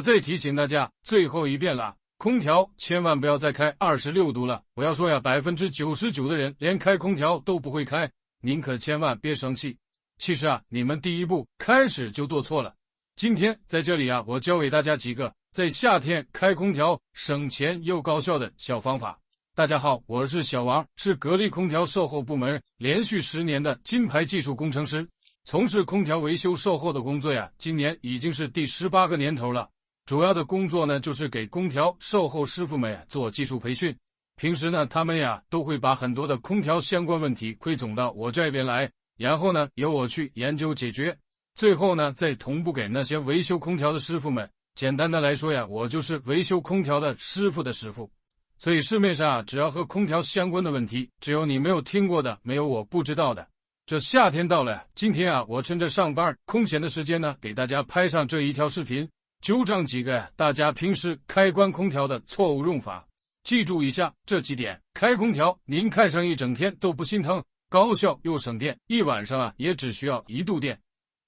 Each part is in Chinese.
我再提醒大家最后一遍了，空调千万不要再开26度了。我要说呀，99%的人连开空调都不会开，您可千万别生气。其实啊，你们第一步开始就做错了。今天在这里啊，我教给大家几个在夏天开空调省钱又高效的小方法。大家好，我是小王，是格力空调售后部门连续10年的金牌技术工程师，从事空调维修售后的工作呀，今年已经是第18个年头了。主要的工作呢，就是给空调售后师傅们做技术培训。平时呢，他们呀都会把很多的空调相关问题汇总到我这边来，然后呢，由我去研究解决，最后呢，再同步给那些维修空调的师傅们。简单的来说呀，我就是维修空调的师傅的师傅。所以市面上啊，只要和空调相关的问题，只有你没有听过的，没有我不知道的。这夏天到了，今天啊，我趁着上班空闲的时间呢，给大家拍上这一条视频，纠正几个大家平时开关空调的错误用法。记住一下这几点，开空调您开上一整天都不心疼，高效又省电，一晚上啊也只需要1度电。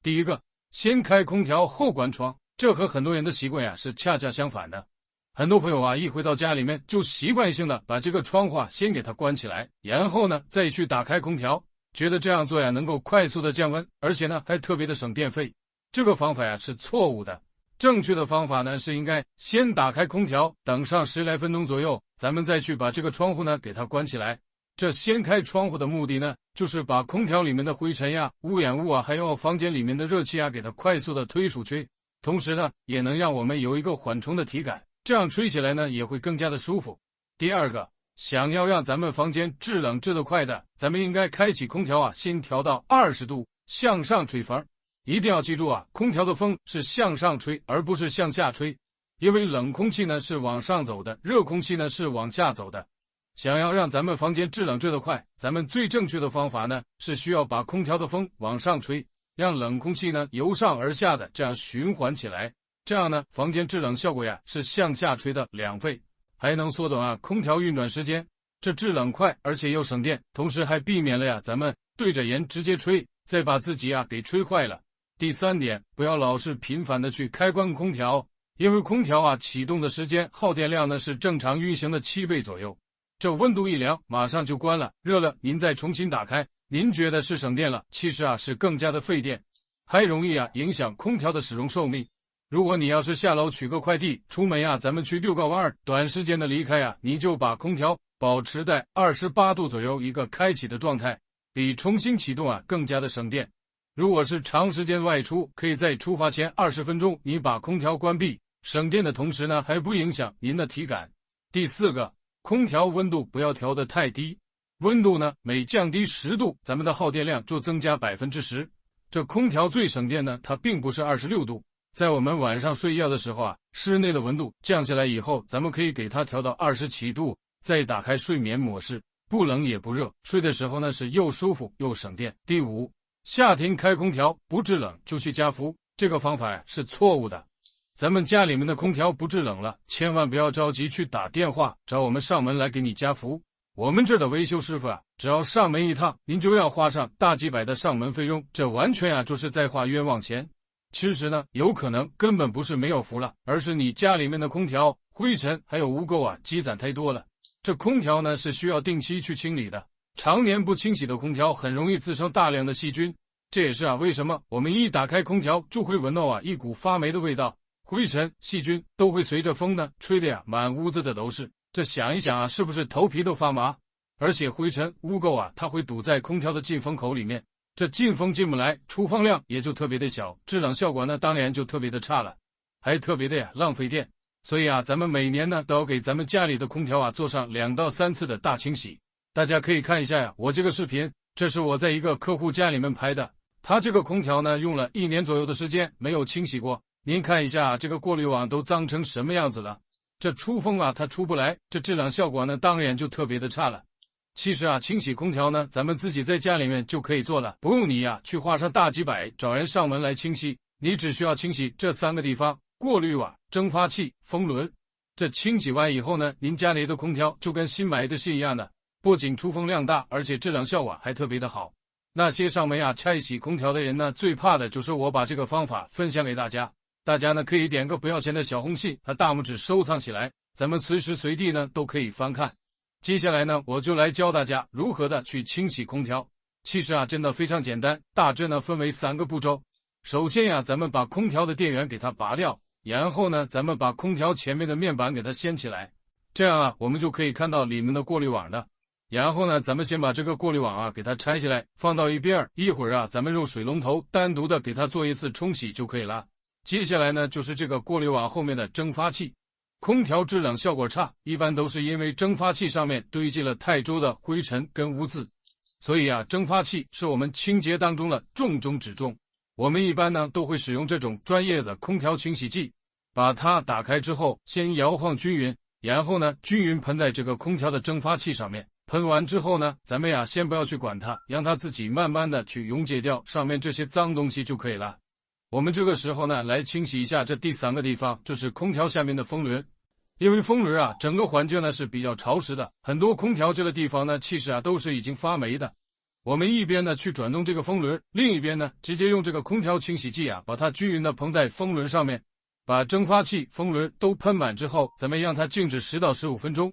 第一个，先开空调后关窗，这和很多人的习惯呀是恰恰相反的。很多朋友啊，一回到家里面就习惯性的把这个窗户先给它关起来，然后呢再去打开空调，觉得这样做呀能够快速的降温，而且呢还特别的省电费。这个方法呀是错误的。正确的方法呢是应该先打开空调，等上10来分钟左右，咱们再去把这个窗户呢给它关起来。这先开窗户的目的呢，就是把空调里面的灰尘呀、污染物啊，还有房间里面的热气啊，给它快速的推出去，同时呢也能让我们有一个缓冲的体感。这样吹起来呢也会更加的舒服。第二个，想要让咱们房间制冷制得快的，咱们应该开启空调啊，先调到20度，向上吹风。一定要记住啊，空调的风是向上吹，而不是向下吹，因为冷空气呢是往上走的，热空气呢是往下走的。想要让咱们房间制冷制得快，咱们最正确的方法呢是需要把空调的风往上吹，让冷空气呢由上而下的这样循环起来。这样呢，房间制冷效果呀是向下吹的2倍，还能缩短啊空调运转时间。这制冷快，而且又省电，同时还避免了呀咱们对着人直接吹，再把自己啊给吹坏了。第3点，不要老是频繁的去开关空调，因为空调啊启动的时间耗电量呢是正常运行的7倍左右。这温度一凉，马上就关了，热了您再重新打开，您觉得是省电了，其实啊是更加的费电，还容易啊影响空调的使用寿命。如果你要是下楼取个快递，出门呀，咱们去遛个弯，短时间的离开呀，你就把空调保持在28度左右一个开启的状态，比重新启动啊更加的省电。如果是长时间外出，可以在出发前20分钟你把空调关闭，省电的同时呢还不影响您的体感。第4个，空调温度不要调得太低，温度呢每降低10度，咱们的耗电量就增加10%。这空调最省电呢，它并不是26度。在我们晚上睡觉的时候啊，室内的温度降下来以后，咱们可以给它调到27度，再打开睡眠模式，不冷也不热，睡的时候呢是又舒服又省电。第5，夏天开空调不制冷就去加氟，这个方法呀是错误的。咱们家里面的空调不制冷了，千万不要着急去打电话找我们上门来给你加氟。我们这儿的维修师傅啊，只要上门一趟，您就要花上大几百的上门费用，这完全啊就是在花冤枉钱。其实呢，有可能根本不是没有氟了，而是你家里面的空调灰尘还有污垢啊积攒太多了。这空调呢是需要定期去清理的，常年不清洗的空调很容易滋生大量的细菌。这也是啊为什么我们一打开空调就会闻到啊一股发霉的味道，灰尘细菌都会随着风呢吹的呀满屋子的都是。这想一想啊，是不是头皮都发麻？而且灰尘污垢啊它会堵在空调的进风口里面，这进风进不来，出风量也就特别的小，制冷效果呢当然就特别的差了，还特别的呀浪费电。所以啊，咱们每年呢都要给咱们家里的空调啊做上2到3次的大清洗。大家可以看一下呀，我这个视频，这是我在一个客户家里面拍的，他这个空调呢用了1年左右的时间没有清洗过，您看一下这个过滤网都脏成什么样子了。这出风啊它出不来，这制冷效果呢当然就特别的差了。其实啊，清洗空调呢，咱们自己在家里面就可以做了，不用你去花上大几百找人上门来清洗，你只需要清洗这3个地方：过滤网、蒸发器、风轮。这清洗完以后呢，您家里的空调就跟新买的是一样的，不仅出风量大，而且制冷效果还特别的好。那些上门拆洗空调的人呢，最怕的就是我把这个方法分享给大家，大家呢可以点个不要钱的小红心和大拇指收藏起来，咱们随时随地呢都可以翻看。接下来呢，我就来教大家如何的去清洗空调。其实啊，真的非常简单，大致呢分为3个步骤。首先呀，咱们把空调的电源给它拔掉，然后呢，咱们把空调前面的面板给它掀起来，这样啊，我们就可以看到里面的过滤网的。然后呢，咱们先把这个过滤网啊给它拆下来，放到一边，一会儿啊，咱们用水龙头单独的给它做一次冲洗就可以了。接下来呢，就是这个过滤网后面的蒸发器。空调制冷效果差，一般都是因为蒸发器上面堆积了太多的灰尘跟污渍，所以啊，蒸发器是我们清洁当中的重中之重。我们一般呢都会使用这种专业的空调清洗剂，把它打开之后，先摇晃均匀，然后呢均匀喷在这个空调的蒸发器上面。喷完之后呢，咱们呀先不要去管它，让它自己慢慢的去溶解掉上面这些脏东西就可以了。我们这个时候呢，来清洗一下这第3个地方，就是空调下面的风轮。因为风轮啊，整个环境呢是比较潮湿的，很多空调这个地方呢，其实啊都是已经发霉的。我们一边呢去转动这个风轮，另一边呢直接用这个空调清洗剂啊，把它均匀的喷在风轮上面，把蒸发器、风轮都喷满之后，咱们让它静止10到15分钟。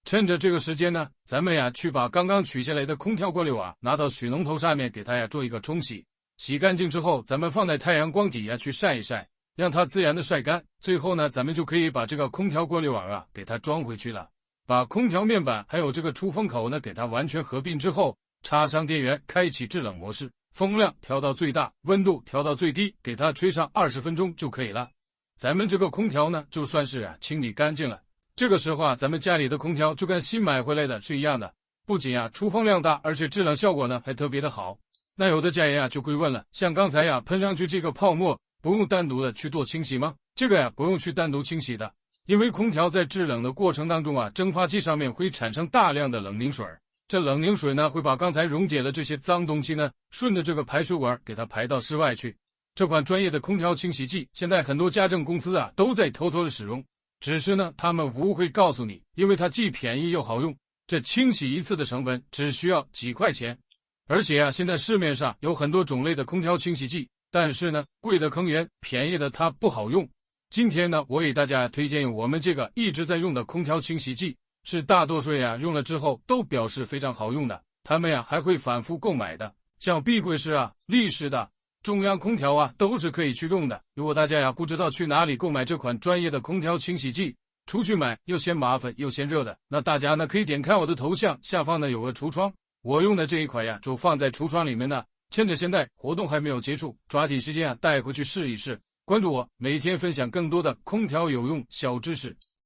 趁着这个时间呢，咱们呀去把刚刚取下来的空调过滤网拿到水龙头上面，给它呀做一个冲洗。洗干净之后，咱们放在太阳光底下去晒一晒，让它自然的晒干。最后呢，咱们就可以把这个空调过滤网啊给它装回去了。把空调面板还有这个出风口呢给它完全合并之后，插上电源，开启制冷模式，风量调到最大，温度调到最低，给它吹上20分钟就可以了。咱们这个空调呢就算是清理干净了。这个时候啊，咱们家里的空调就跟新买回来的是一样的，不仅出风量大，而且制冷效果呢还特别的好。那有的家人就会问了，像刚才喷上去这个泡沫，不用单独的去做清洗吗？这个不用去单独清洗的，因为空调在制冷的过程当中蒸发器上面会产生大量的冷凝水，这冷凝水呢会把刚才溶解的这些脏东西呢顺着这个排水管给它排到室外去。这款专业的空调清洗剂，现在很多家政公司都在偷偷的使用，只是呢他们不会告诉你，因为它既便宜又好用，这清洗一次的成本只需要几块钱。而且现在市面上有很多种类的空调清洗剂，但是呢，贵的坑人，便宜的它不好用。今天呢，我给大家推荐我们这个一直在用的空调清洗剂，是大多数人用了之后都表示非常好用的，他们还会反复购买的。像碧桂式立式的、中央空调都是可以去用的。如果大家不知道去哪里购买这款专业的空调清洗剂，出去买又嫌麻烦又嫌热的，那大家呢可以点开我的头像，下方呢有个橱窗。我用的这一款就放在橱窗里面呢，趁着现在活动还没有结束，抓紧时间带回去试一试。关注我，每天分享更多的空调有用小知识。